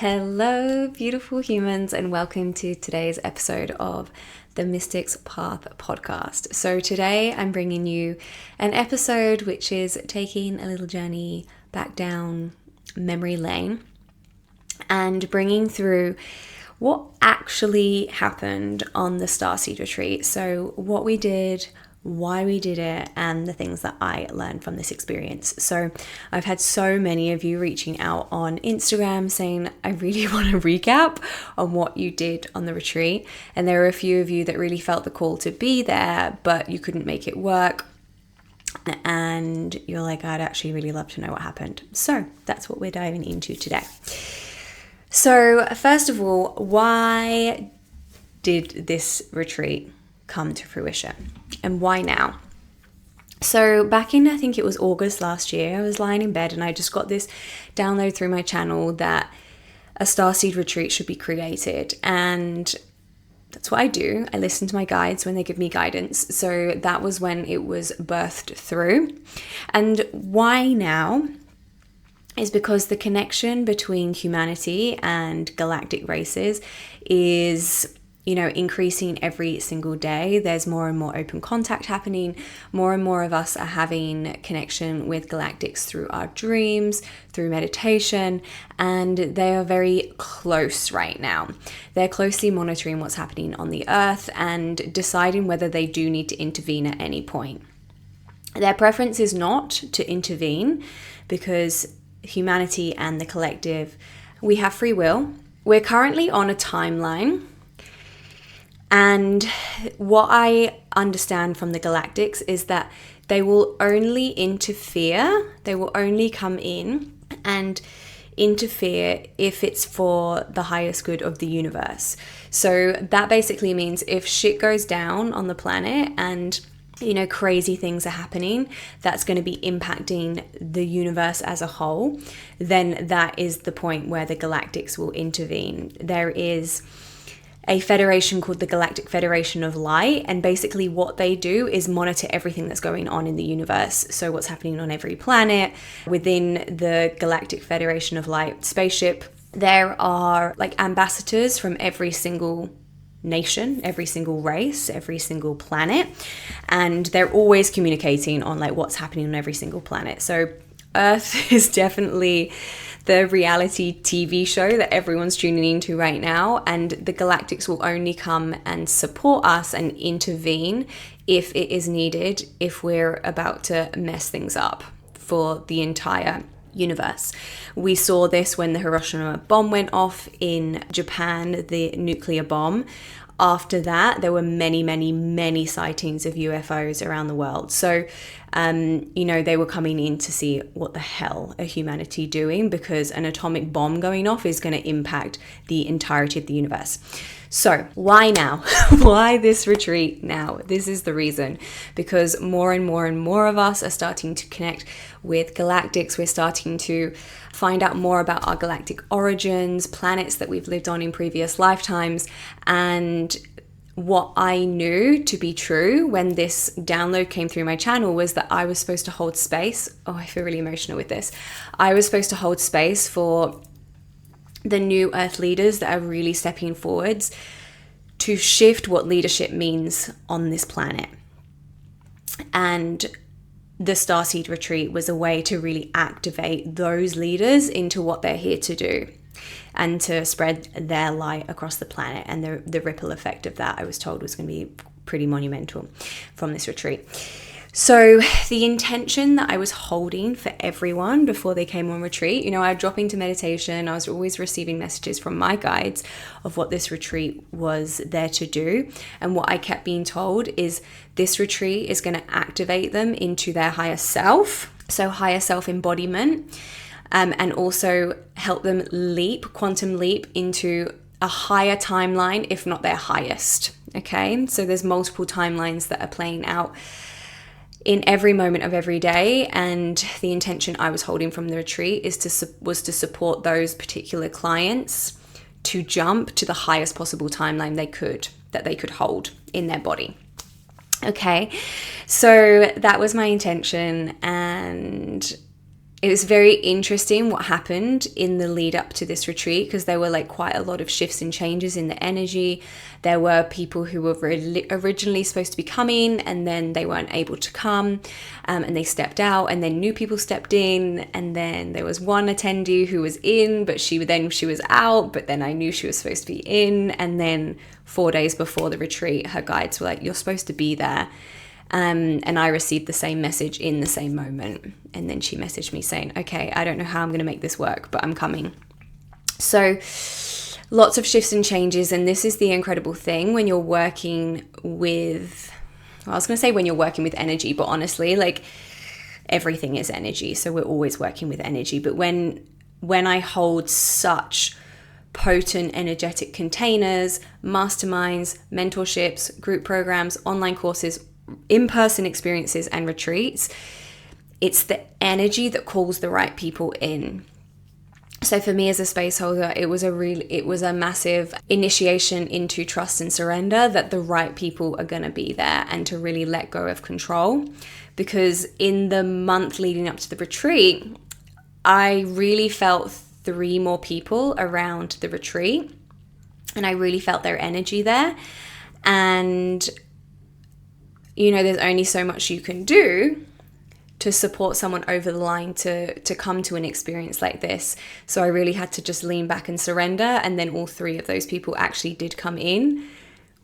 Hello, beautiful humans, and welcome to today's episode of the Mystic's Path podcast. So today I'm bringing you an episode which is taking a little journey back down memory lane and bringing through what actually happened on the Starseed Retreat. So what we did, why we did it, and the things that I learned from this experience. So I've had so many of you reaching out on Instagram saying, I really want to recap on what you did on the retreat. And there were a few of you that really felt the call to be there, but you couldn't make it work. And you're like, I'd actually really love to know what happened. So that's what we're diving into today. So first of all, why did this retreat come to fruition and why now? So back in, I think it was August last year, I was lying in bed and I just got this download through my channel that a Starseed Retreat should be created. And that's what I do. I listen to my guides when they give me guidance. So that was when it was birthed through. And why now is because the connection between humanity and galactic races is increasing every single day. There's more and more open contact happening. More and more of us are having connection with galactics through our dreams, through meditation, and they are very close right now. They're closely monitoring what's happening on the earth and deciding whether they do need to intervene at any point. Their preference is not to intervene because humanity and the collective, we have free will. We're currently on a timeline. And what I understand from the galactics is that they will only interfere, they will only come in and interfere if it's for the highest good of the universe. So that basically means if shit goes down on the planet and crazy things are happening that's going to be impacting the universe as a whole, then that is the point where the galactics will intervene. There is a federation called the Galactic Federation of Light, and basically what they do is monitor everything that's going on in the universe. So what's happening on every planet within the Galactic Federation of Light spaceship. There are ambassadors from every single nation, every single race, every single planet, and they're always communicating on what's happening on every single planet. So Earth is definitely the reality TV show that everyone's tuning into right now, and the galactics will only come and support us and intervene if it is needed, if we're about to mess things up for the entire universe. We saw this when the Hiroshima bomb went off in Japan, the nuclear bomb. After that, there were many sightings of UFOs around the world. So, they were coming in to see what the hell are humanity doing, because an atomic bomb going off is going to impact the entirety of the universe. So why now? Why this retreat now? This is the reason, because more and more of us are starting to connect with galactics. We're starting to find out more about our galactic origins, planets that we've lived on in previous lifetimes. And what I knew to be true when this download came through my channel was that I was supposed to hold space. Oh, I feel really emotional with this. I was supposed to hold space for the new Earth leaders that are really stepping forwards to shift what leadership means on this planet. And the Starseed Retreat was a way to really activate those leaders into what they're here to do and to spread their light across the planet. And the ripple effect of that, I was told, was going to be pretty monumental from this retreat. So the intention that I was holding for everyone before they came on retreat, I'd drop into meditation. I was always receiving messages from my guides of what this retreat was there to do. And what I kept being told is this retreat is going to activate them into their higher self. So higher self embodiment, and also help them quantum leap into a higher timeline, if not their highest. Okay. So there's multiple timelines that are playing out in every moment of every day, and the intention I was holding from the retreat was to support those particular clients to jump to the highest possible timeline they could hold in their body. Okay, so that was my intention, and it was very interesting what happened in the lead up to this retreat, because there were like quite a lot of shifts and changes in the energy. There were people who were originally supposed to be coming and then they weren't able to come, and they stepped out, and then new people stepped in, and then there was one attendee who was in, but she was out, but then I knew she was supposed to be in, and then 4 days before the retreat, her guides were like, "You're supposed to be there." And I received the same message in the same moment. And then she messaged me saying, "Okay, I don't know how I'm going to make this work, but I'm coming." So lots of shifts and changes. And this is the incredible thing when you're working with, well, I was going to say when you're working with energy, but honestly, like everything is energy. So we're always working with energy. But when I hold such potent energetic containers, masterminds, mentorships, group programs, online courses, in-person experiences and retreats, it's the energy that calls the right people in. So for me as a space holder, it was a massive initiation into trust and surrender that the right people are going to be there, and to really let go of control. Because in the month leading up to the retreat, I really felt 3 more people around the retreat, and I really felt their energy there. And you know, there's only so much you can do to support someone over the line to come to an experience like this. So I really had to just lean back and surrender. And then all 3 of those people actually did come in.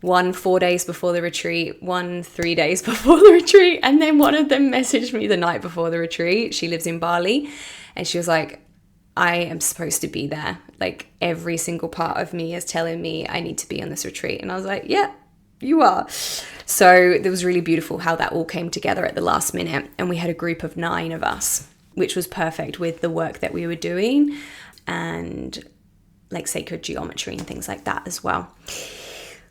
1 4 days before the retreat, 1 3 days before the retreat. And then one of them messaged me the night before the retreat. She lives in Bali. And she was like, "I am supposed to be there. Like every single part of me is telling me I need to be on this retreat." And I was like, "Yeah, you are." So it was really beautiful how that all came together at the last minute. And we had a group of 9 of us, which was perfect with the work that we were doing and like sacred geometry and things like that as well.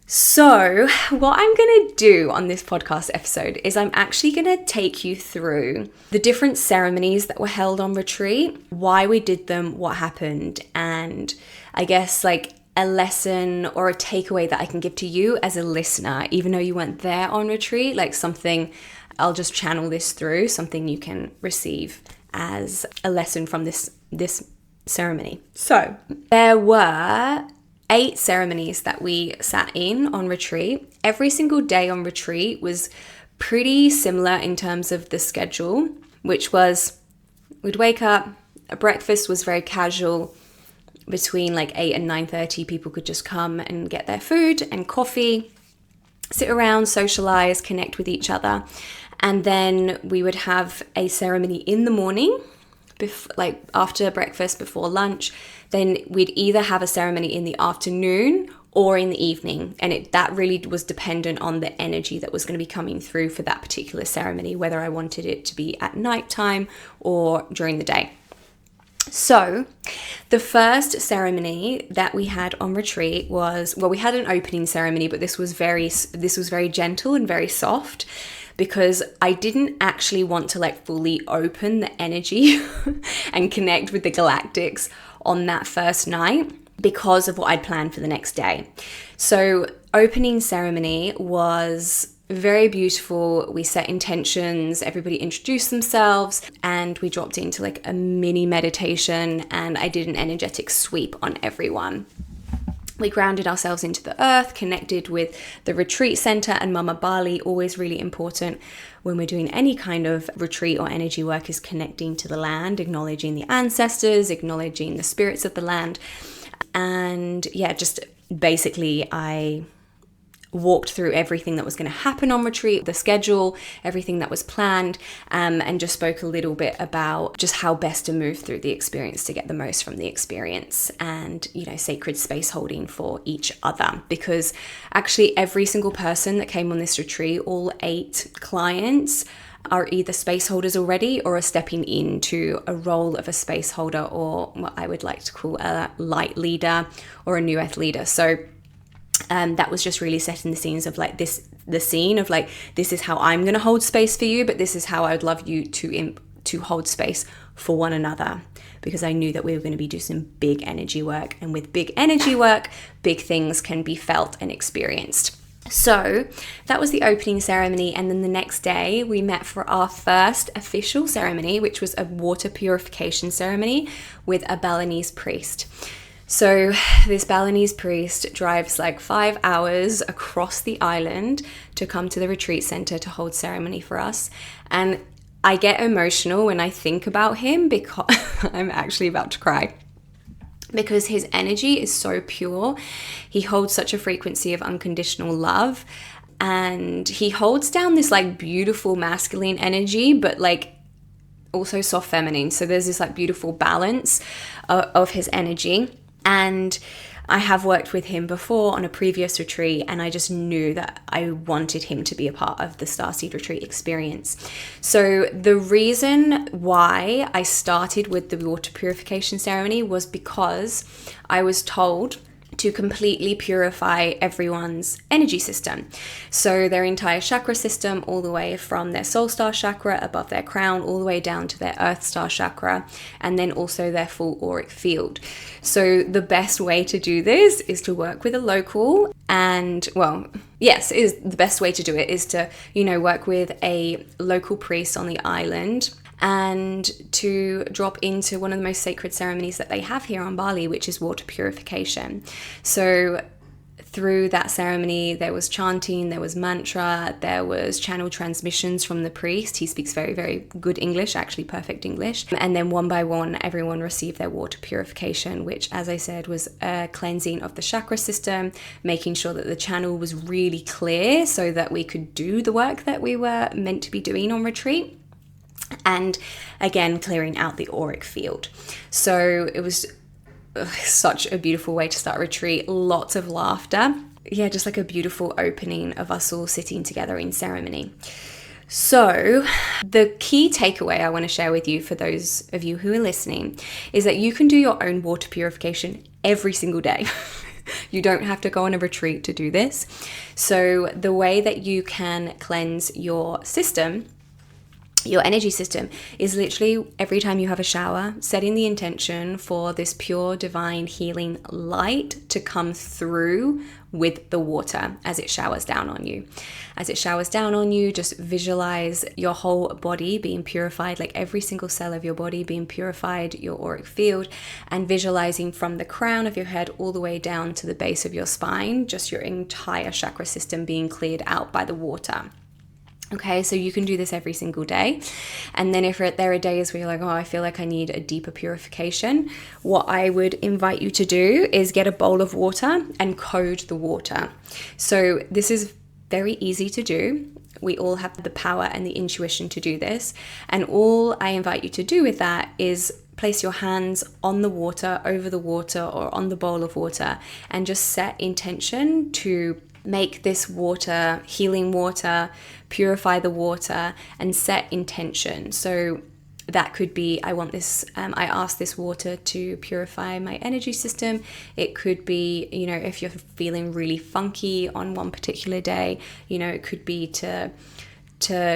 So what I'm going to do on this podcast episode is I'm actually going to take you through the different ceremonies that were held on retreat, why we did them, what happened, and I guess like a lesson or a takeaway that I can give to you as a listener, even though you weren't there on retreat, like something, I'll just channel this through, something you can receive as a lesson from this ceremony. So there were 8 ceremonies that we sat in on retreat. Every single day on retreat was pretty similar in terms of the schedule, which was we'd wake up, a breakfast was very casual. Between like 8 and 9:30, people could just come and get their food and coffee, sit around, socialize, connect with each other. And then we would have a ceremony in the morning, like after breakfast, before lunch. Then we'd either have a ceremony in the afternoon or in the evening. And that really was dependent on the energy that was going to be coming through for that particular ceremony, whether I wanted it to be at nighttime or during the day. So the first ceremony that we had on retreat was, well, we had an opening ceremony, but this was very gentle and very soft, because I didn't actually want to like fully open the energy and connect with the galactics on that first night because of what I'd planned for the next day. So opening ceremony was very beautiful. We set intentions, everybody introduced themselves, and we dropped into like a mini meditation, and I did an energetic sweep on everyone. We grounded ourselves into the earth, connected with the retreat center and Mama Bali. Always really important when we're doing any kind of retreat or energy work is connecting to the land, acknowledging the ancestors, acknowledging the spirits of the land. And yeah, just basically I walked through everything that was going to happen on retreat, the schedule, everything that was planned, and just spoke a little bit about just how best to move through the experience to get the most from the experience, and, you know, sacred space holding for each other. Because actually every single person that came on this retreat, all 8 clients, are either space holders already or are stepping into a role of a space holder, or what I would like to call a light leader or a new earth leader. So that was just really setting the scenes of like the scene of like, this is how I'm going to hold space for you, but this is how I would love you to hold space for one another, because I knew that we were going to be doing some big energy work, and with big energy work, big things can be felt and experienced. So that was the opening ceremony, and then the next day we met for our first official ceremony, which was a water purification ceremony with a Balinese priest. So this Balinese priest drives like 5 hours across the island to come to the retreat center to hold ceremony for us. And I get emotional when I think about him because I'm actually about to cry. Because his energy is so pure. He holds such a frequency of unconditional love, and he holds down this like beautiful masculine energy, but like also soft feminine. So there's this like beautiful balance of his energy. And I have worked with him before on a previous retreat, and I just knew that I wanted him to be a part of the Starseed Retreat experience. So the reason why I started with the water purification ceremony was because I was told to completely purify everyone's energy system. So their entire chakra system, all the way from their soul star chakra above their crown, all the way down to their earth star chakra, and then also their full auric field. So the best way to do this is to work with a local, and well, yes, is the best way to do it is to, work with a local priest on the island, and to drop into one of the most sacred ceremonies that they have here on Bali, which is water purification. So through that ceremony, there was chanting, there was mantra, there was channel transmissions from the priest. He speaks very, very good English, actually perfect English. And then one by one, everyone received their water purification, which, as I said, was a cleansing of the chakra system, making sure that the channel was really clear so that we could do the work that we were meant to be doing on retreat. And again, clearing out the auric field. So it was such a beautiful way to start a retreat. Lots of laughter. Yeah, just like a beautiful opening of us all sitting together in ceremony. So the key takeaway I want to share with you, for those of you who are listening, is that you can do your own water purification every single day. You don't have to go on a retreat to do this. So the way that you can cleanse your system, your energy system, is literally every time you have a shower, setting the intention for this pure divine healing light to come through with the water as it showers down on you. As it showers down on you, just visualize your whole body being purified, like every single cell of your body being purified, your auric field, and visualizing from the crown of your head all the way down to the base of your spine, just your entire chakra system being cleared out by the water. Okay, so you can do this every single day. And then if there are days where you're like, oh, I feel like I need a deeper purification, what I would invite you to do is get a bowl of water and code the water. So this is very easy to do. We all have the power and the intuition to do this. And all I invite you to do with that is place your hands on the water, over the water, or on the bowl of water, and just set intention to make this water healing water, purify the water, and set intention. So that could be, I ask this water to purify my energy system. It could be, if you're feeling really funky on one particular day, it could be to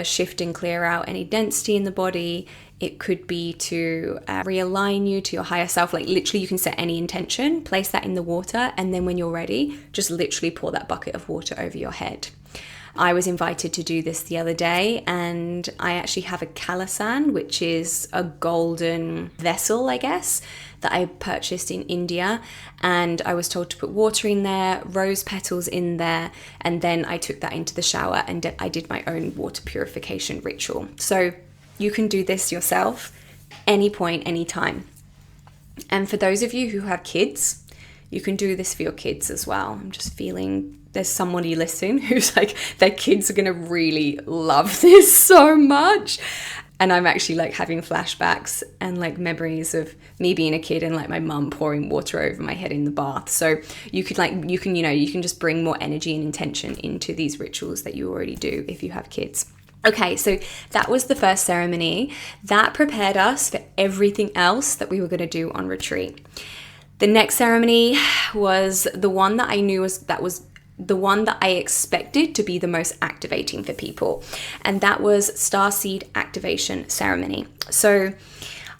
shift and clear out any density in the body. It could be to realign you to your higher self. Like literally you can set any intention, place that in the water, and then when you're ready, just literally pour that bucket of water over your head. I was invited to do this the other day, and I actually have a kalasan, which is a golden vessel, I guess, that I purchased in India. And I was told to put water in there, rose petals in there, and then I took that into the shower and I did my own water purification ritual. So you can do this yourself any point, any time. And for those of you who have kids, you can do this for your kids as well. I'm just feeling there's somebody listening who's like, their kids are going to really love this so much. And I'm actually like having flashbacks and like memories of me being a kid and like my mum pouring water over my head in the bath. So you can just bring more energy and intention into these rituals that you already do if you have kids. Okay, so that was the first ceremony. That prepared us for everything else that we were going to do on retreat. The next ceremony was the one that I knew was the one that I expected to be the most activating for people, and that was Starseed Activation Ceremony. So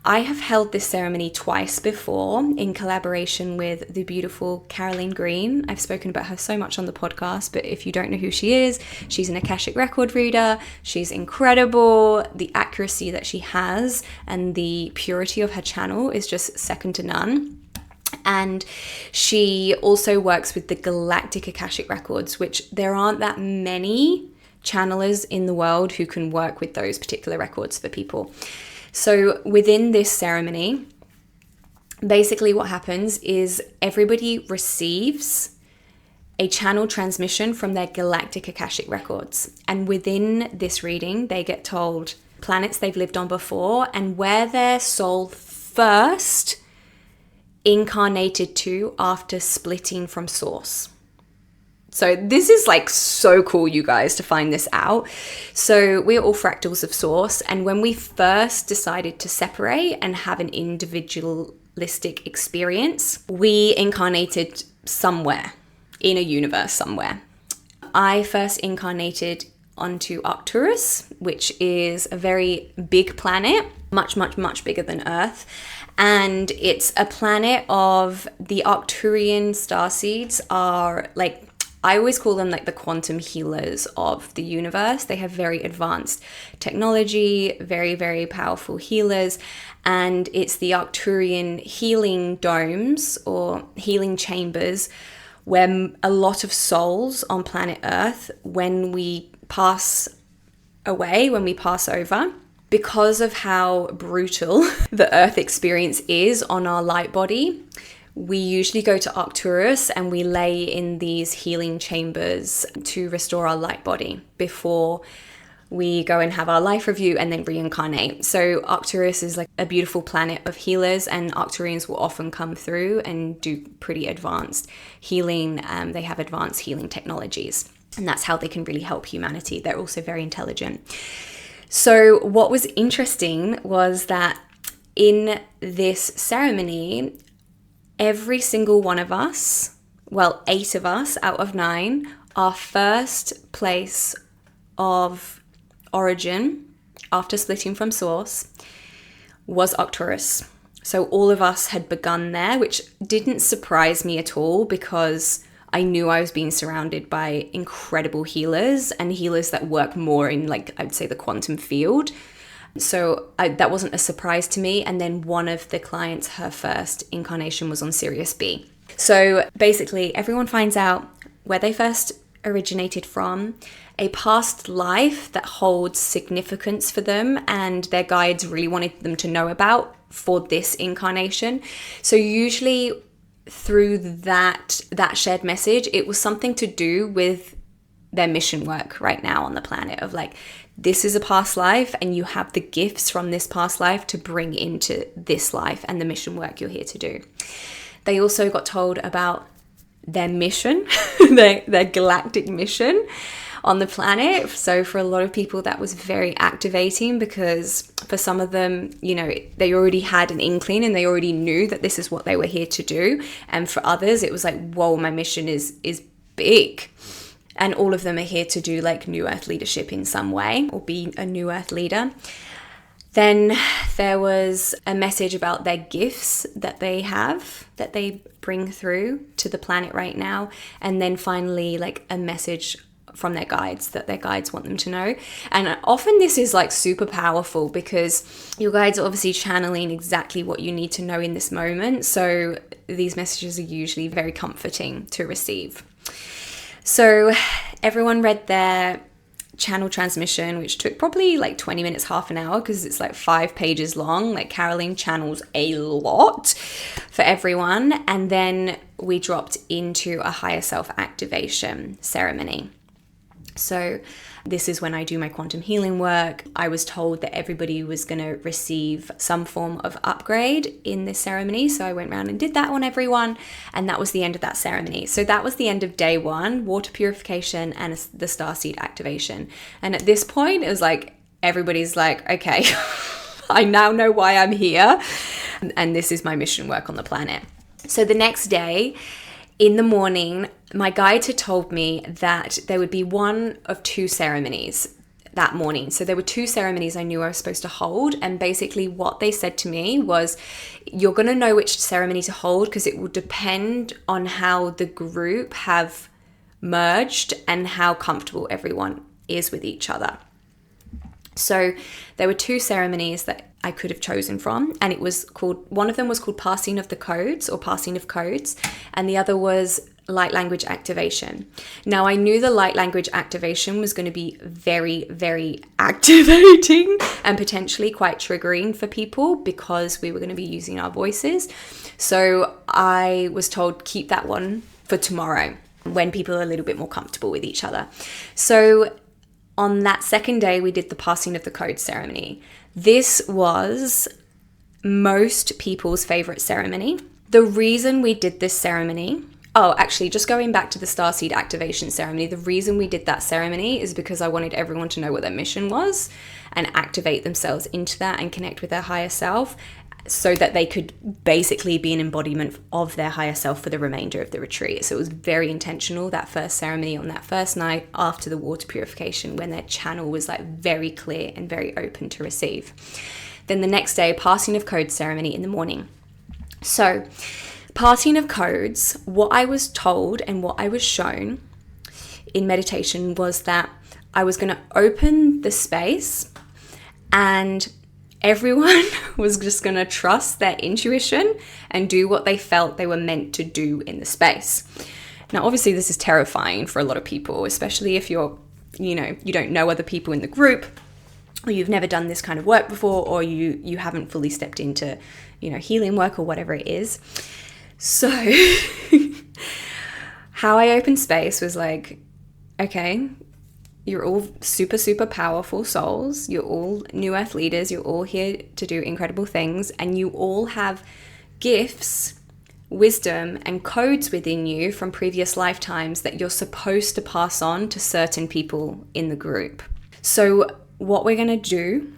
I have held this ceremony twice before in collaboration with the beautiful Caroline Green. I've spoken about her so much on the podcast, but if you don't know who she is, she's an Akashic record reader. She's incredible. The accuracy that she has and the purity of her channel is just second to none. And she also works with the galactic Akashic records, which there aren't that many channelers in the world who can work with those particular records for people. So within this ceremony, basically what happens is everybody receives a channel transmission from their galactic Akashic records. And within this reading, they get told planets they've lived on before and where their soul first incarnated to after splitting from source. So this is like so cool, you guys, to find this out. So we're all fractals of source. And when we first decided to separate and have an individualistic experience, we incarnated somewhere in a universe somewhere. I first incarnated onto Arcturus, which is a very big planet, much, much, much bigger than Earth. And it's a planet of the Arcturian starseeds are like, I always call them like the quantum healers of the universe. They have very advanced technology, very, very powerful healers. And it's the Arcturian healing domes or healing chambers where a lot of souls on planet Earth, when we pass away, when we pass over, because of how brutal the Earth experience is on our light body, we usually go to Arcturus and we lay in these healing chambers to restore our light body before we go and have our life review and then reincarnate. So Arcturus is like a beautiful planet of healers, and Arcturians will often come through and do pretty advanced healing. They have advanced healing technologies, and that's how they can really help humanity. They're also very intelligent. So what was interesting was that in this ceremony, every single one of us, well, 8 of us out of 9, our first place of origin after splitting from source was Arcturus. So all of us had begun there, which didn't surprise me at all because I knew I was being surrounded by incredible healers and healers that work more in, like, I'd say the quantum field. So that wasn't a surprise to me. And then one of the clients, her first incarnation was on Sirius B. So basically everyone finds out where they first originated from, a past life that holds significance for them and their guides really wanted them to know about for this incarnation. So usually through that shared message, it was something to do with their mission work right now on the planet of like, this is a past life and you have the gifts from this past life to bring into this life and the mission work you're here to do. They also got told about their mission, their galactic mission on the planet. So for a lot of people that was very activating because for some of them, you know, they already had an inkling and they already knew that this is what they were here to do. And for others, it was like, whoa, my mission is big. And all of them are here to do like New Earth leadership in some way or be a New Earth leader. Then there was a message about their gifts that they have, that they bring through to the planet right now. And then finally, like a message from their guides that their guides want them to know. And often this is like super powerful because your guides are obviously channeling exactly what you need to know in this moment. So these messages are usually very comforting to receive. So everyone read their channel transmission, which took probably like 20 minutes, half an hour, because it's like 5 pages long. Like Caroline channels a lot for everyone. And then we dropped into a higher self activation ceremony. So this is when I do my quantum healing work. I was told that everybody was going to receive some form of upgrade in this ceremony. So I went around and did that on everyone. And that was the end of that ceremony. So that was the end of day 1, water purification and the starseed activation. And at this point, it was like, everybody's like, okay, I now know why I'm here. And this is my mission work on the planet. So the next day, in the morning, my guides had told me that there would be one of 2 ceremonies. that morning. So there were 2 ceremonies I knew I was supposed to hold. And basically what they said to me was, you're going to know which ceremony to hold because it will depend on how the group have merged and how comfortable everyone is with each other. So there were 2 ceremonies that I could have chosen from, and it was called, one of them was called Passing of the Codes or Passing of Codes, and the other was Light Language Activation. Now I knew the light language activation was going to be very, very activating and potentially quite triggering for people because we were going to be using our voices. So I was told, keep that one for tomorrow when people are a little bit more comfortable with each other. So on that second day, we did the Passing of the Code ceremony. This was most people's favorite ceremony. The reason we did this ceremony, actually, just going back to the Starseed activation ceremony, the reason we did that ceremony is because I wanted everyone to know what their mission was and activate themselves into that and connect with their higher self so that they could basically be an embodiment of their higher self for the remainder of the retreat. So it was very intentional, that first ceremony on that first night after the water purification, when their channel was like very clear and very open to receive. Then the next day, Passing of Codes ceremony in the morning. So Passing of Codes, what I was told and what I was shown in meditation was that I was going to open the space and everyone was just going to trust their intuition and do what they felt they were meant to do in the space. Now, obviously, this is terrifying for a lot of people, especially if you don't know other people in the group, or you've never done this kind of work before, or you haven't fully stepped into, healing work or whatever it is. So how I opened space was like, okay, you're all super, super powerful souls. You're all new earth leaders. You're all here to do incredible things. And you all have gifts, wisdom, and codes within you from previous lifetimes that you're supposed to pass on to certain people in the group. So what we're going to do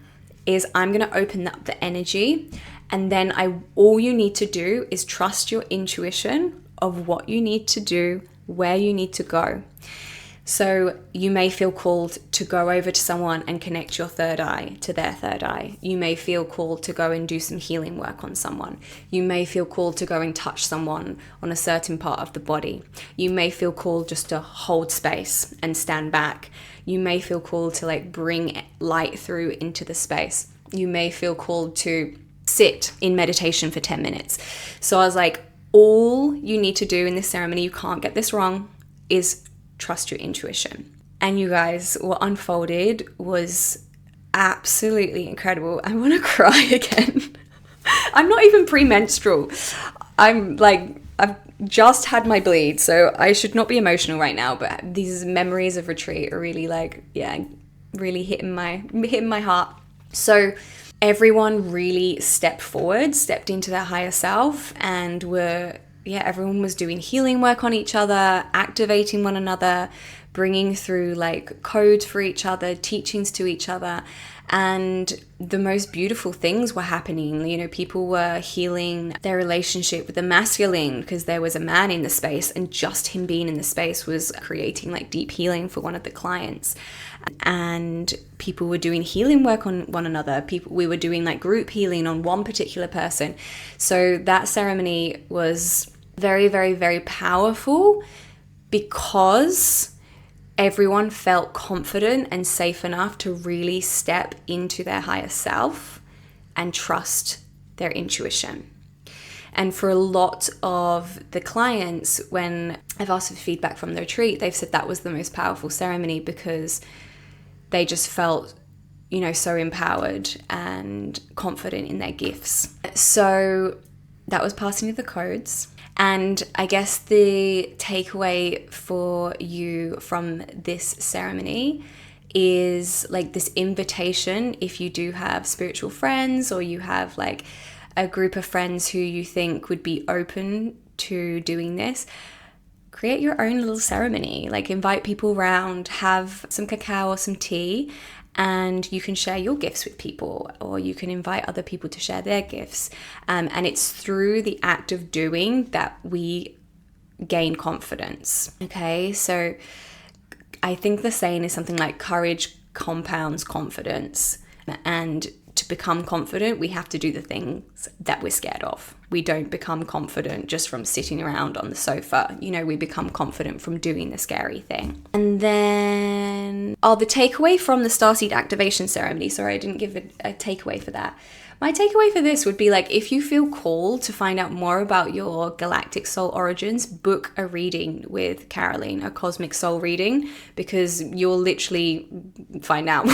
is I'm going to open up the energy. And then all you need to do is trust your intuition of what you need to do, where you need to go. So you may feel called to go over to someone and connect your third eye to their third eye. You may feel called to go and do some healing work on someone. You may feel called to go and touch someone on a certain part of the body. You may feel called just to hold space and stand back. You may feel called to bring light through into the space. You may feel called to sit in meditation for 10 minutes. So I was like, all you need to do in this ceremony, you can't get this wrong, is trust your intuition. And you guys, what unfolded was absolutely incredible. I want to cry again. I'm not even premenstrual. I've just had my bleed, so I should not be emotional right now, but these memories of retreat are really really hitting my heart. So everyone really stepped into their higher self, and everyone was doing healing work on each other, activating one another, bringing through codes for each other, teachings to each other. And the most beautiful things were happening. People were healing their relationship with the masculine because there was a man in the space, and just him being in the space was creating deep healing for one of the clients. And people were doing healing work on one another. We were doing group healing on one particular person. So that ceremony was very, very, very powerful because everyone felt confident and safe enough to really step into their higher self and trust their intuition. And for a lot of the clients, when I've asked for feedback from the retreat, they've said that was the most powerful ceremony because they just felt, so empowered and confident in their gifts. So that was Passing of the Codes. And I guess the takeaway for you from this ceremony is this invitation, if you do have spiritual friends or you have a group of friends who you think would be open to doing this, create your own little ceremony. Invite people around, have some cacao or some tea, and you can share your gifts with people, or you can invite other people to share their gifts. And it's through the act of doing that we gain confidence. Okay, so I think the saying is something like courage compounds confidence. And to become confident, we have to do the things that we're scared of. We don't become confident just from sitting around on the sofa. We become confident from doing the scary thing. And then, the takeaway from the Starseed activation ceremony. Sorry, I didn't give a takeaway for that. My takeaway for this would be like, if you feel called to find out more about your galactic soul origins, book a reading with Caroline, a cosmic soul reading, because you'll literally find out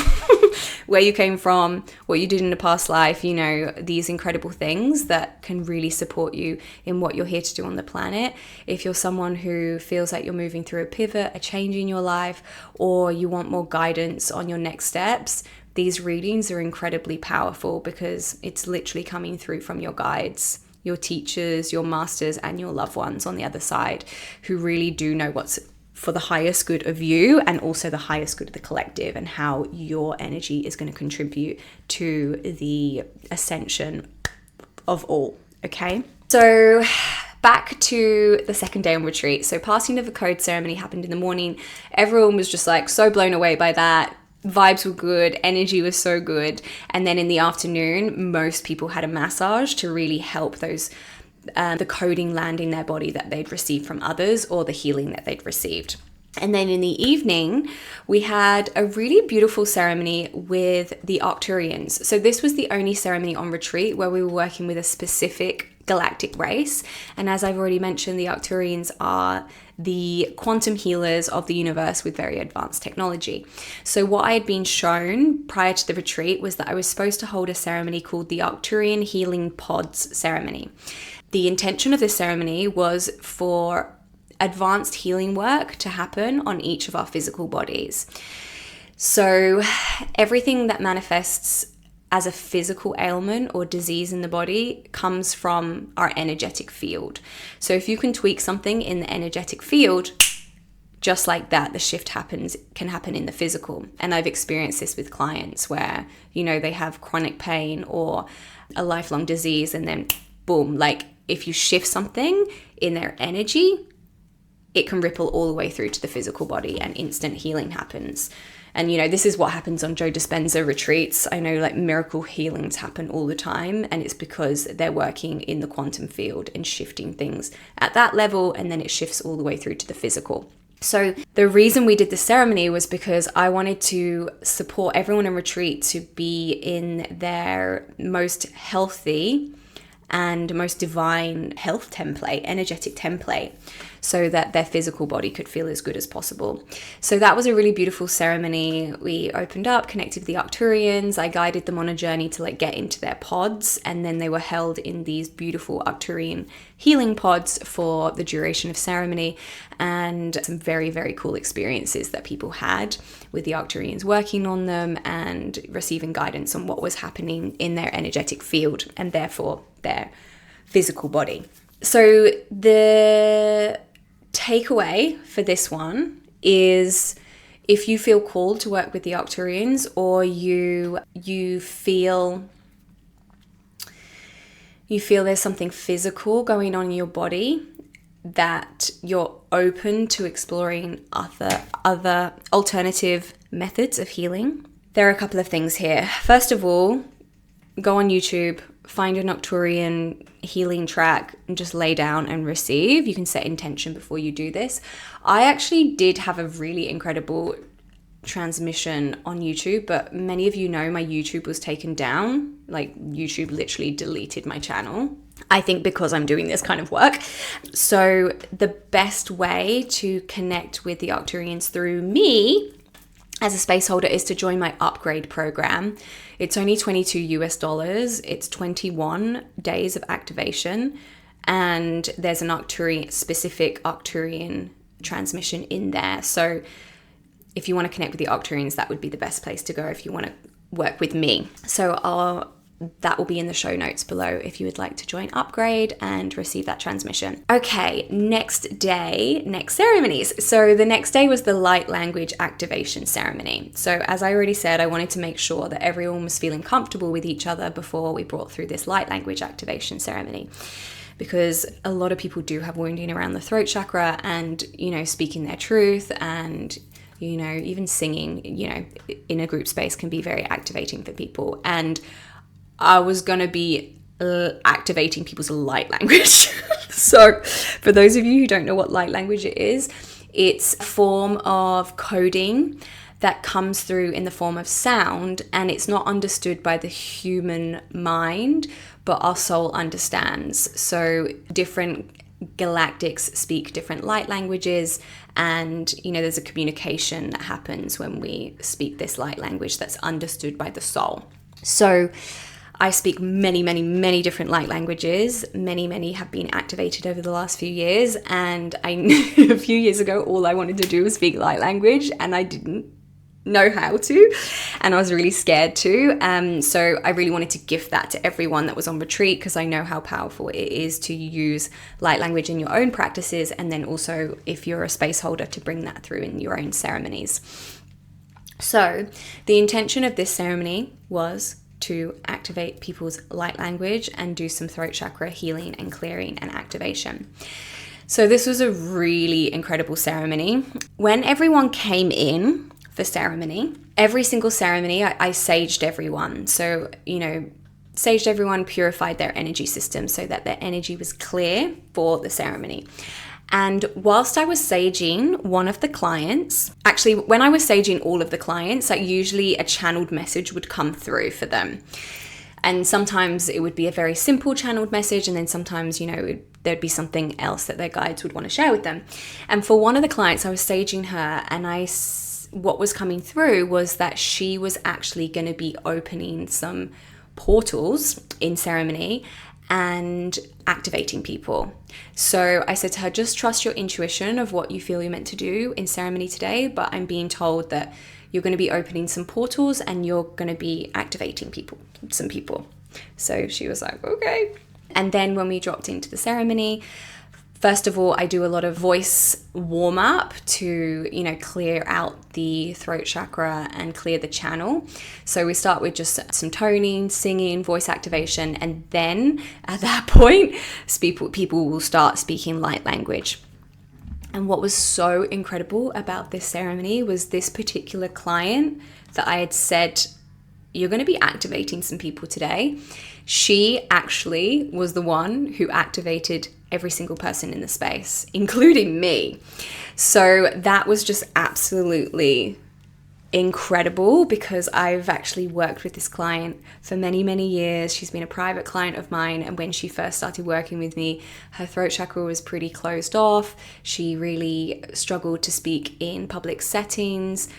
where you came from, what you did in a past life, these incredible things that can really support you in what you're here to do on the planet. If you're someone who feels like you're moving through a pivot, a change in your life, or you want more guidance on your next steps, these readings are incredibly powerful because it's literally coming through from your guides, your teachers, your masters, and your loved ones on the other side, who really do know what's for the highest good of you and also the highest good of the collective, and how your energy is going to contribute to the ascension of all. Okay, so back to the second day on retreat. So passing of the code ceremony happened in the morning. Everyone was just like so blown away by that. Vibes were good, energy was so good. And then in the afternoon, most people had a massage to really help those the coding land in their body that they'd received from others, or the healing that they'd received. And then in the evening, we had a really beautiful ceremony with the Arcturians. So this was the only ceremony on retreat where we were working with a specific galactic race. And as I've already mentioned, the Arcturians are the quantum healers of the universe with very advanced technology. So what I had been shown prior to the retreat was that I was supposed to hold a ceremony called the Arcturian Healing Pods ceremony. The intention of this ceremony was for advanced healing work to happen on each of our physical bodies. So everything that manifests as a physical ailment or disease in the body comes from our energetic field. So if you can tweak something in the energetic field, just like that, the shift can happen in the physical. And I've experienced this with clients where, they have chronic pain or a lifelong disease, and then boom, like if you shift something in their energy, it can ripple all the way through to the physical body and instant healing happens. And, this is what happens on Joe Dispenza retreats. I know like miracle healings happen all the time, and it's because they're working in the quantum field and shifting things at that level, and then it shifts all the way through to the physical. So the reason we did the ceremony was because I wanted to support everyone in retreat to be in their most healthy and most divine health template, energetic template, so that their physical body could feel as good as possible. So that was a really beautiful ceremony. We opened up, connected with the Arcturians. I guided them on a journey to get into their pods, and then they were held in these beautiful Arcturian healing pods for the duration of ceremony, and some very, very cool experiences that people had with the Arcturians working on them and receiving guidance on what was happening in their energetic field and therefore their physical body. So the takeaway for this one is, if you feel called to work with the Arcturians, or you feel there's something physical going on in your body, that you're open to exploring other alternative methods of healing, there are a couple of things here. First of all, go on YouTube, find an Arcturian healing track, and just lay down and receive. You can set intention before you do this. I actually did have a really incredible transmission on YouTube, but many of you know my YouTube was taken down. Like, YouTube literally deleted my channel, I think because I'm doing this kind of work. So the best way to connect with the Arcturians through me as a space holder is to join my upgrade program. It's only $22. It's 21 days of activation, and there's an specific Arcturian transmission in there. So if you want to connect with the Arcturians, that would be the best place to go if you want to work with me. So that will be in the show notes below if you would like to join Upgrade and receive that transmission. Okay, next ceremonies. So the next day was the light language activation ceremony. So as I already said, I wanted to make sure that everyone was feeling comfortable with each other before we brought through this light language activation ceremony, because a lot of people do have wounding around the throat chakra, and speaking their truth and even singing, in a group space can be very activating for people. And I was going to be activating people's light language. So for those of you who don't know what light language is, it's a form of coding that comes through in the form of sound, and it's not understood by the human mind, but our soul understands. So different galactics speak different light languages, and there's a communication that happens when we speak this light language that's understood by the soul. So I speak many, many, many different light languages. Many, many have been activated over the last few years, and I knew a few years ago all I wanted to do was speak light language, and I didn't know how to, and I was really scared to. So I really wanted to gift that to everyone that was on retreat, because I know how powerful it is to use light language in your own practices, and then also if you're a space holder, to bring that through in your own ceremonies. So the intention of this ceremony was to activate people's light language and do some throat chakra healing and clearing and activation. So this was a really incredible ceremony. When everyone came in for ceremony, every single ceremony, I saged everyone. So, saged everyone, purified their energy system so that their energy was clear for the ceremony. And whilst I was saging one of the clients, actually, when I was saging all of the clients, usually a channeled message would come through for them. And sometimes it would be a very simple channeled message, and then sometimes, there'd be something else that their guides would want to share with them. And for one of the clients, I was saging her, and what was coming through was that she was actually going to be opening some portals in ceremony and activating people. So I said to her, just trust your intuition of what you feel you're meant to do in ceremony today, but I'm being told that you're going to be opening some portals and you're going to be activating some people. So she was like, okay. And then when we dropped into the ceremony, first of all, I do a lot of voice warm up to, clear out the throat chakra and clear the channel. So we start with just some toning, singing, voice activation, and then at that point, people will start speaking light language. And what was so incredible about this ceremony was this particular client that I had said, you're going to be activating some people today. She actually was the one who activated every single person in the space, including me. So that was just absolutely incredible, because I've actually worked with this client for many, many years. She's been a private client of mine, and when she first started working with me, her throat chakra was pretty closed off. She really struggled to speak in public settings,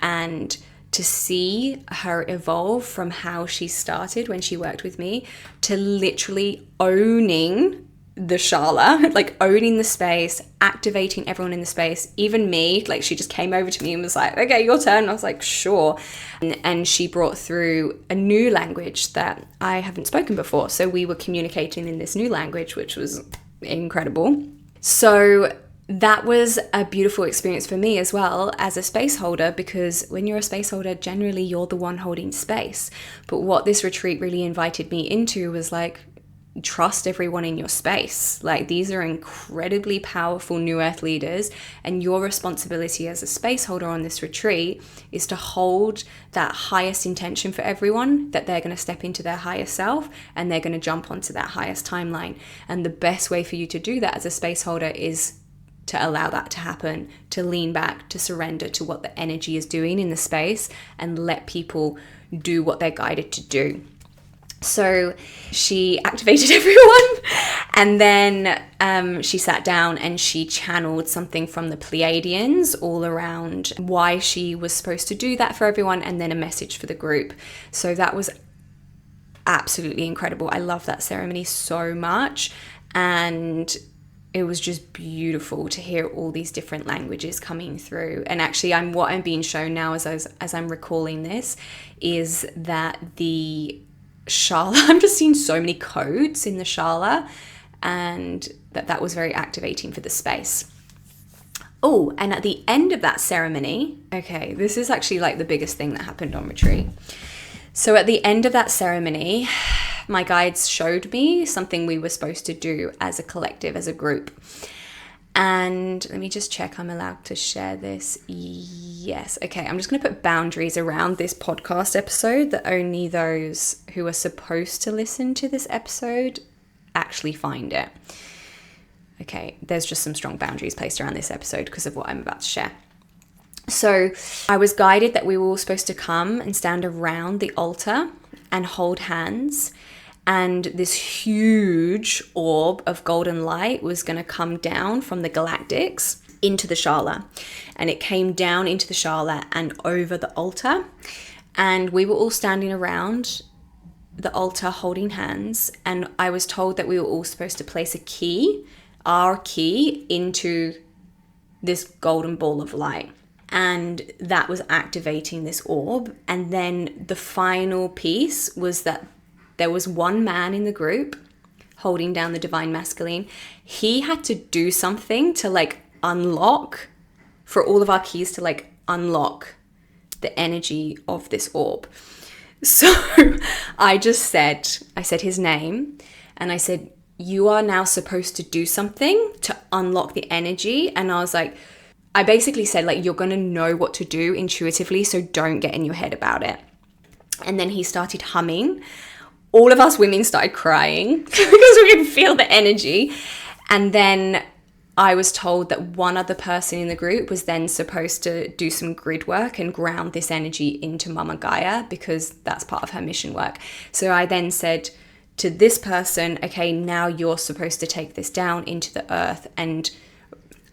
and to see her evolve from how she started when she worked with me to literally owning the shala, owning the space, activating everyone in the space, even me, she just came over to me and was like, okay, your turn. And I was like, sure. And she brought through a new language that I haven't spoken before. So we were communicating in this new language, which was incredible. So that was a beautiful experience for me as well as a space holder, because when you're a space holder, generally you're the one holding space. But what this retreat really invited me into was trust everyone in your space. These are incredibly powerful new earth leaders, and your responsibility as a space holder on this retreat is to hold that highest intention for everyone, that they're going to step into their higher self and they're going to jump onto that highest timeline. And the best way for you to do that as a space holder is to allow that to happen, to lean back, to surrender to what the energy is doing in the space, and let people do what they're guided to do. So she activated everyone, and then she sat down and she channeled something from the Pleiadians all around why she was supposed to do that for everyone, and then a message for the group. So that was absolutely incredible. I love that ceremony so much, and it was just beautiful to hear all these different languages coming through. And actually, what I'm being shown now as I'm recalling this is that the shala, I'm just seeing so many codes in the shala, and that was very activating for the space. Oh, and at the end of that ceremony, okay, this is actually the biggest thing that happened on retreat. So at the end of that ceremony, my guides showed me something we were supposed to do as a collective, as a group. And let me just check I'm allowed to share this. Yes. Okay, I'm just going to put boundaries around this podcast episode that only those who are supposed to listen to this episode actually find it. Okay, there's just some strong boundaries placed around this episode because of what I'm about to share. So I was guided that we were all supposed to come and stand around the altar and hold hands. And this huge orb of golden light was going to come down from the galactics into the Shala. And it came down into the Shala and over the altar. And we were all standing around the altar holding hands. And I was told that we were all supposed to place a key, our key, into this golden ball of light. And that was activating this orb. And then the final piece was that there was one man in the group holding down the divine masculine. He had to do something to like unlock, for all of our keys to like unlock the energy of this orb. So I said his name, and I said, you are now supposed to do something to unlock the energy. And I was like, I basically said, like, you're going to know what to do intuitively, so don't get in your head about it. And then he started humming. All of us women started crying because we could feel the energy. And then I was told that one other person in the group was then supposed to do some grid work and ground this energy into Mama Gaia, because that's part of her mission work. So I then said to this person, okay, now you're supposed to take this down into the earth. And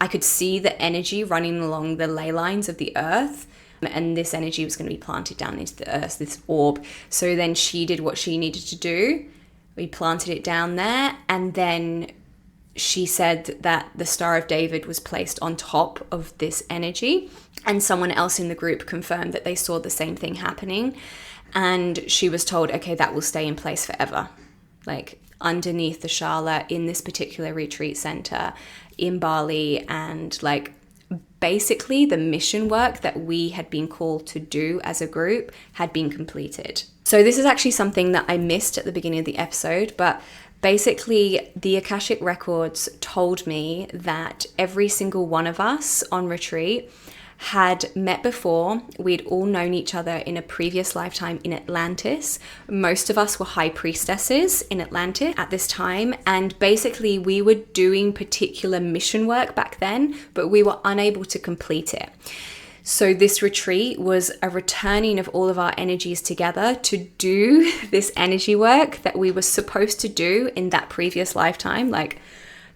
I could see the energy running along the ley lines of the earth. And this energy was going to be planted down into the earth, this orb. So then she did what she needed to do. We planted it down there. And then she said that the Star of David was placed on top of this energy. And someone else in the group confirmed that they saw the same thing happening. And she was told, okay, that will stay in place forever. Like underneath the Shala in this particular retreat center in Bali. And like, basically the mission work that we had been called to do as a group had been completed. So this is actually something that I missed at the beginning of the episode, but basically the Akashic records told me that every single one of us on retreat had met before. We'd all known each other in a previous lifetime in Atlantis. Most of us were high priestesses in Atlantis at this time. And basically we were doing particular mission work back then, but we were unable to complete it. So this retreat was a returning of all of our energies together to do this energy work that we were supposed to do in that previous lifetime. Like,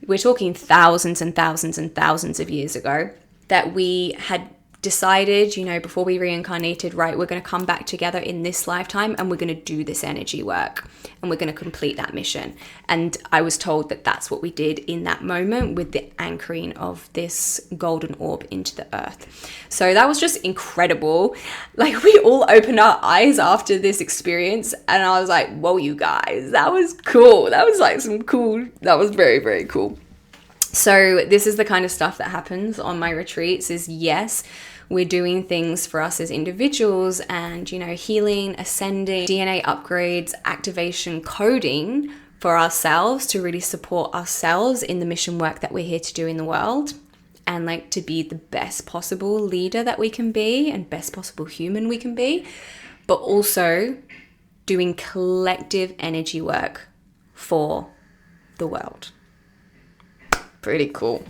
we're talking thousands and thousands and thousands of years ago, that we had decided, you know, before we reincarnated, right, we're going to come back together in this lifetime and we're going to do this energy work and we're going to complete that mission. And I was told that that's what we did in that moment with the anchoring of this golden orb into the earth. So that was just incredible. Like, we all opened our eyes after this experience and I was like, whoa, you guys, that was cool. That was like that was very, very cool. So this is the kind of stuff that happens on my retreats is, yes, we're doing things for us as individuals and, you know, healing, ascending, DNA upgrades, activation, coding for ourselves to really support ourselves in the mission work that we're here to do in the world, and like to be the best possible leader that we can be and best possible human we can be, but also doing collective energy work for the world. Pretty cool.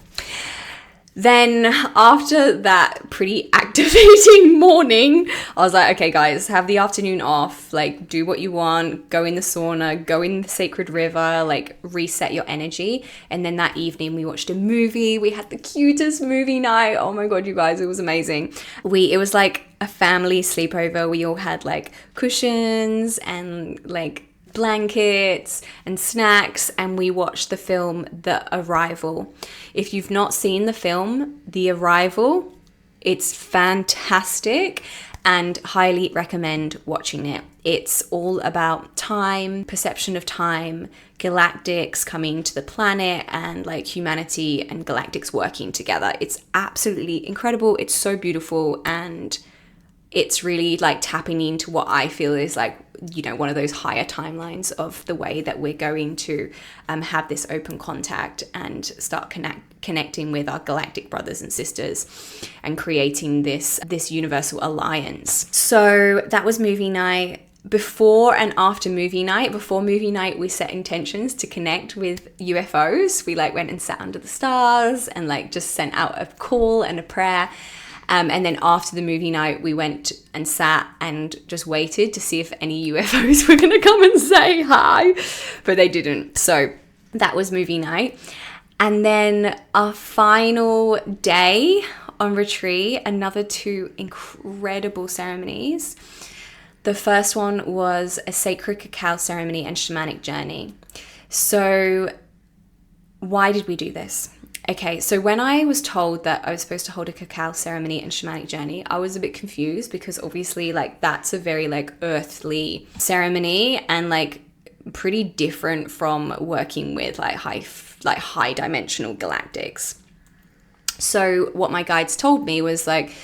Then after that pretty activating morning, I was like, okay guys, have the afternoon off, like do what you want, go in the sauna, go in the sacred river, like reset your energy. And then that evening we watched a movie. We had the cutest movie night. Oh my God, you guys, it was amazing. It was like a family sleepover. We all had like cushions and like blankets and snacks, and we watched the film The Arrival. If you've not seen the film The Arrival, it's fantastic and highly recommend watching it. It's all about time, perception of time, galactics coming to the planet, and like humanity and galactics working together. It's absolutely incredible. It's so beautiful, and it's really like tapping into what I feel is like, you know, one of those higher timelines of the way that we're going to have this open contact and start connecting with our galactic brothers and sisters and creating this universal alliance. So that was movie night. Before and after movie night, before movie night, we set intentions to connect with UFOs. We like went and sat under the stars and like just sent out a call and a prayer. And then after the movie night, we went and sat and just waited to see if any UFOs were going to come and say hi, but they didn't. So that was movie night. And then our final day on retreat, another 2 incredible ceremonies. The first one was a sacred cacao ceremony and shamanic journey. So why did we do this? Okay, so when I was told that I was supposed to hold a cacao ceremony and shamanic journey, I was a bit confused because obviously like that's a very like earthly ceremony and like pretty different from working with like high dimensional galactics. So what my guides told me was like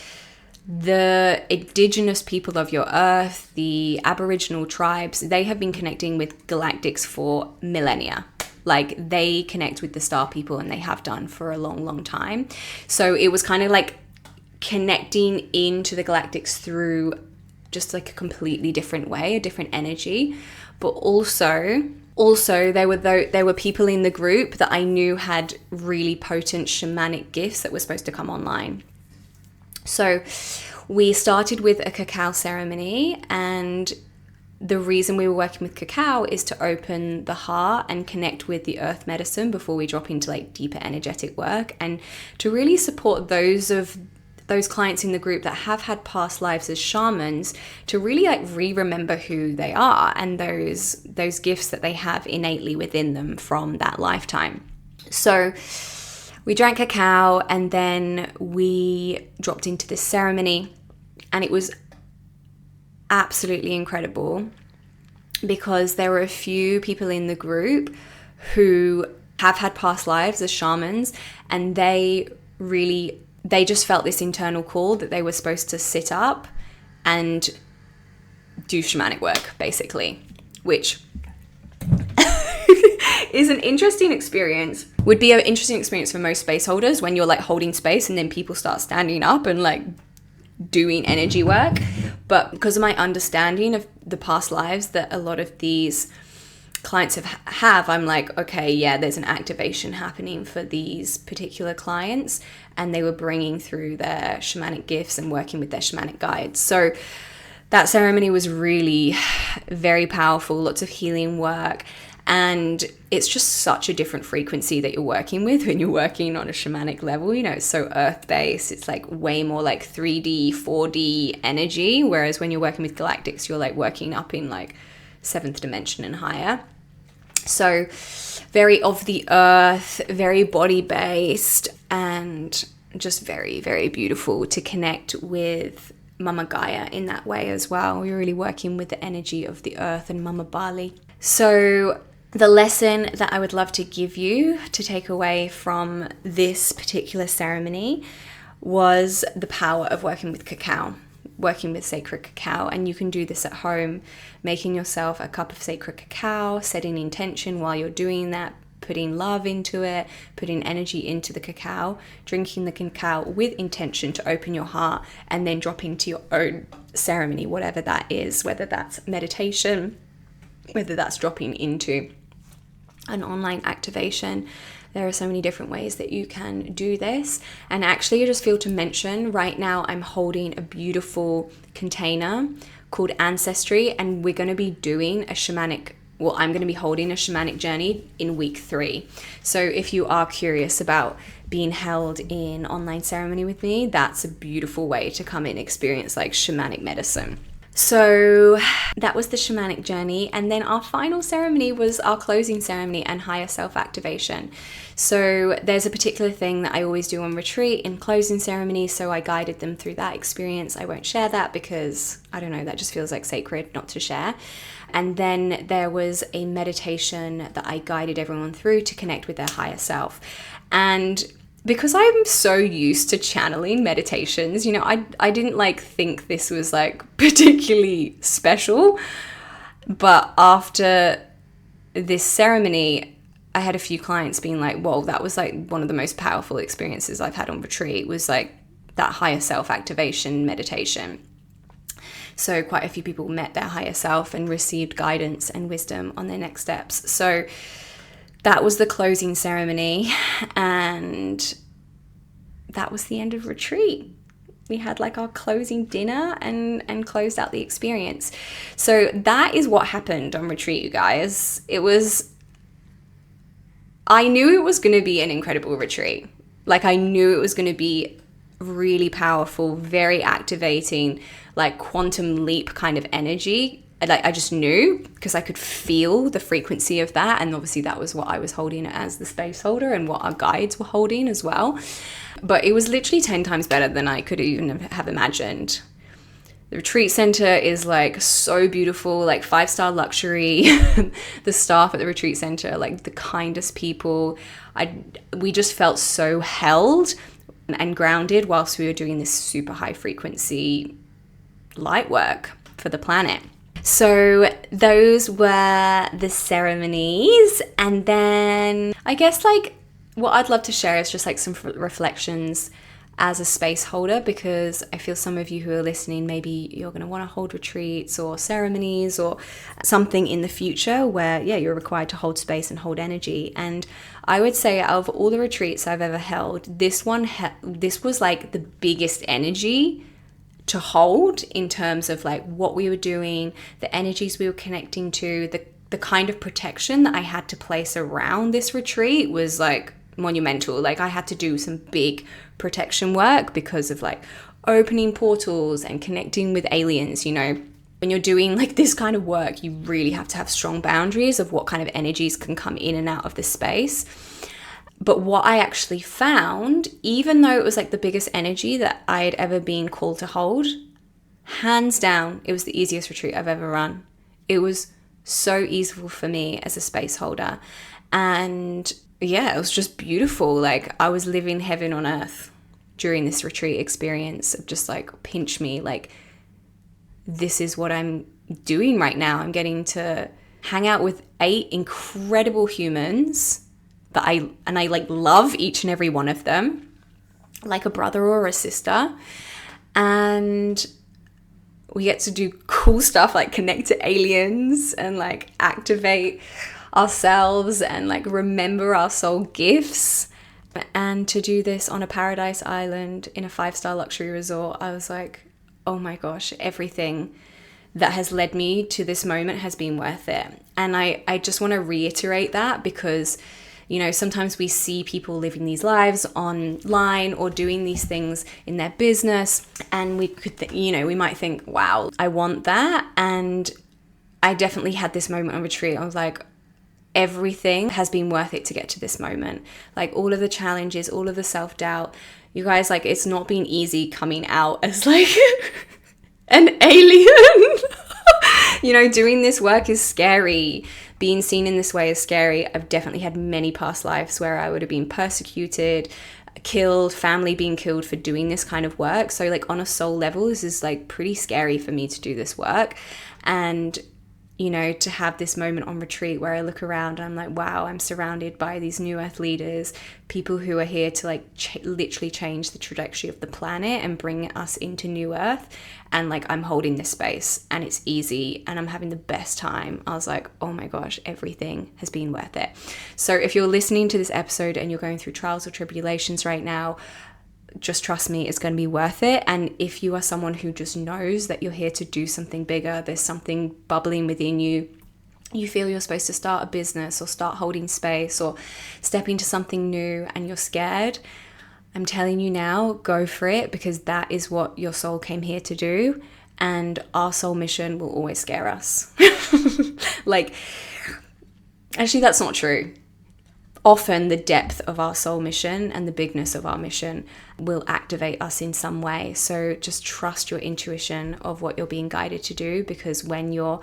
the indigenous people of your earth, the Aboriginal tribes, they have been connecting with galactics for millennia. Like they connect with the star people and they have done for a long, long time. So it was kind of like connecting into the galactics through just like a completely different way, a different energy. But also there were people in the group that I knew had really potent shamanic gifts that were supposed to come online. So we started with a cacao ceremony, and the reason we were working with cacao is to open the heart and connect with the earth medicine before we drop into like deeper energetic work, and to really support those clients in the group that have had past lives as shamans to really like remember who they are and those gifts that they have innately within them from that lifetime. So we drank cacao and then we dropped into this ceremony, and it was absolutely incredible because there were a few people in the group who have had past lives as shamans, and they just felt this internal call that they were supposed to sit up and do shamanic work, basically, which is an interesting experience. Would be an interesting experience for most space holders when you're like holding space and then people start standing up and like doing energy work. But because of my understanding of the past lives that a lot of these clients have, I'm like, okay, yeah, there's an activation happening for these particular clients, and they were bringing through their shamanic gifts and working with their shamanic guides. So that ceremony was really very powerful, lots of healing work. And it's just such a different frequency that you're working with when you're working on a shamanic level. You know, it's so earth-based. It's like way more like 3D, 4D energy. Whereas when you're working with galactics, you're like working up in like 7th dimension and higher. So very of the earth, very body-based, and just very, very beautiful to connect with Mama Gaia in that way as well. We're really working with the energy of the earth and Mama Bali. So the lesson that I would love to give you to take away from this particular ceremony was the power of working with cacao, working with sacred cacao. And you can do this at home, making yourself a cup of sacred cacao, setting intention while you're doing that, putting love into it, putting energy into the cacao, drinking the cacao with intention to open your heart, and then drop into your own ceremony, whatever that is, whether that's meditation, whether that's dropping into an online activation. There are so many different ways that you can do this. And actually, I just feel to mention right now, I'm holding a beautiful container called Ancestry, and we're going to be doing I'm going to be holding a shamanic journey in week 3. So if you are curious about being held in online ceremony with me, that's a beautiful way to come and experience like shamanic medicine. So that was the shamanic journey. And then our final ceremony was our closing ceremony and higher self activation. So there's a particular thing that I always do on retreat in closing ceremony. So I guided them through that experience. I won't share that because I don't know, that just feels like sacred not to share. And then there was a meditation that I guided everyone through to connect with their higher self. And because I'm so used to channeling meditations, I didn't like think this was like particularly special. But after this ceremony, I had a few clients being like, whoa, that was like one of the most powerful experiences I've had on retreat, was like that higher self activation meditation. So quite a few people met their higher self and received guidance and wisdom on their next steps. So that was the closing ceremony, and that was the end of retreat. We had like our closing dinner and closed out the experience. So that is what happened on retreat, you guys. I knew it was going to be an incredible retreat. Like, I knew it was going to be really powerful, very activating, like quantum leap kind of energy. I just knew, because I could feel the frequency of that. And obviously that was what I was holding as the space holder and what our guides were holding as well. But it was literally 10 times better than I could even have imagined. The retreat center is like so beautiful, like 5-star luxury. The staff at the retreat center, like the kindest people. We just felt so held and grounded whilst we were doing this super high frequency light work for the planet. So those were the ceremonies. And then I guess like what I'd love to share is just like some reflections as a space holder, because I feel some of you who are listening, maybe you're going to want to hold retreats or ceremonies or something in the future where, you're required to hold space and hold energy. And I would say out of all the retreats I've ever held, this was like the biggest energy to hold in terms of like what we were doing, the energies we were connecting to, the kind of protection that I had to place around this retreat was like monumental. Like, I had to do some big protection work because of like opening portals and connecting with aliens. When you're doing like this kind of work, you really have to have strong boundaries of what kind of energies can come in and out of the space. But what I actually found, even though it was like the biggest energy that I had ever been called to hold, hands down, it was the easiest retreat I've ever run. It was so easy for me as a space holder. And it was just beautiful. Like, I was living heaven on earth during this retreat experience of just like, pinch me, like, this is what I'm doing right now. I'm getting to hang out with 8 incredible humans that I like love each and every one of them, like a brother or a sister. And we get to do cool stuff like connect to aliens and like activate ourselves and like remember our soul gifts. And to do this on a paradise island in a 5-star luxury resort, I was like, oh my gosh, everything that has led me to this moment has been worth it. And I just want to reiterate that, because sometimes we see people living these lives online or doing these things in their business, and we could, we might think, wow, I want that. And I definitely had this moment on retreat. I was like, everything has been worth it to get to this moment. Like, all of the challenges, all of the self-doubt, you guys, like, it's not been easy coming out as like an alien. Doing this work is scary. Being seen in this way is scary. I've definitely had many past lives where I would have been persecuted, killed, family being killed for doing this kind of work. So like, on a soul level, this is like pretty scary for me to do this work. And to have this moment on retreat where I look around and I'm like, wow, I'm surrounded by these new earth leaders, people who are here to like literally change the trajectory of the planet and bring us into new earth. And like, I'm holding this space and it's easy and I'm having the best time. I was like, oh my gosh, everything has been worth it. So if you're listening to this episode and you're going through trials or tribulations right now, just trust me, it's going to be worth it. And if you are someone who just knows that you're here to do something bigger, there's something bubbling within you, you feel you're supposed to start a business or start holding space or step into something new and you're scared, I'm telling you now, go for it, because that is what your soul came here to do. And our soul mission will always scare us. Like, actually, that's not true. Often the depth of our soul mission and the bigness of our mission will activate us in some way. So just trust your intuition of what you're being guided to do, because when you're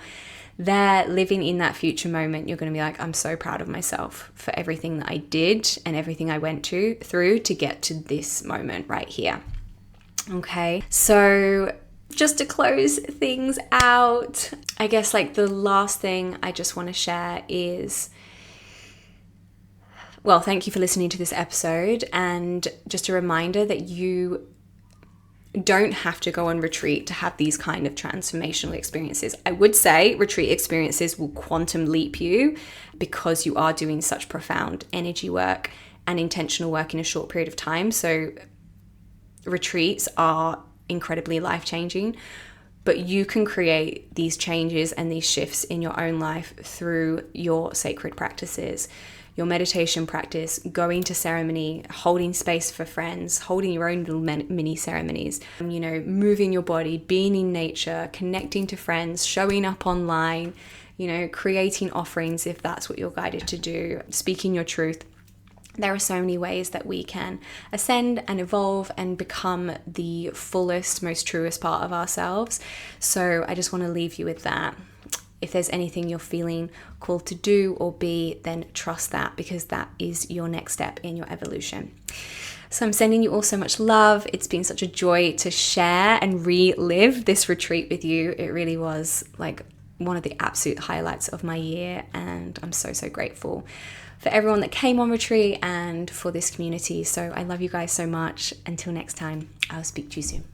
there living in that future moment, you're going to be like, I'm so proud of myself for everything that I did and everything I went through to get to this moment right here. Okay, so just to close things out, I guess like the last thing I just want to share is, well, thank you for listening to this episode, and just a reminder that you don't have to go on retreat to have these kind of transformational experiences. I would say retreat experiences will quantum leap you because you are doing such profound energy work and intentional work in a short period of time. So retreats are incredibly life-changing, but you can create these changes and these shifts in your own life through your sacred practices, your meditation practice, going to ceremony, holding space for friends, holding your own little mini ceremonies, moving your body, being in nature, connecting to friends, showing up online, creating offerings if that's what you're guided to do, speaking your truth. There are so many ways that we can ascend and evolve and become the fullest, most truest part of ourselves. So I just want to leave you with that. If there's anything you're feeling called to do or be, then trust that, because that is your next step in your evolution. So I'm sending you all so much love. It's been such a joy to share and relive this retreat with you. It really was like one of the absolute highlights of my year, and I'm so, so grateful for everyone that came on retreat and for this community. So I love you guys so much. Until next time, I'll speak to you soon.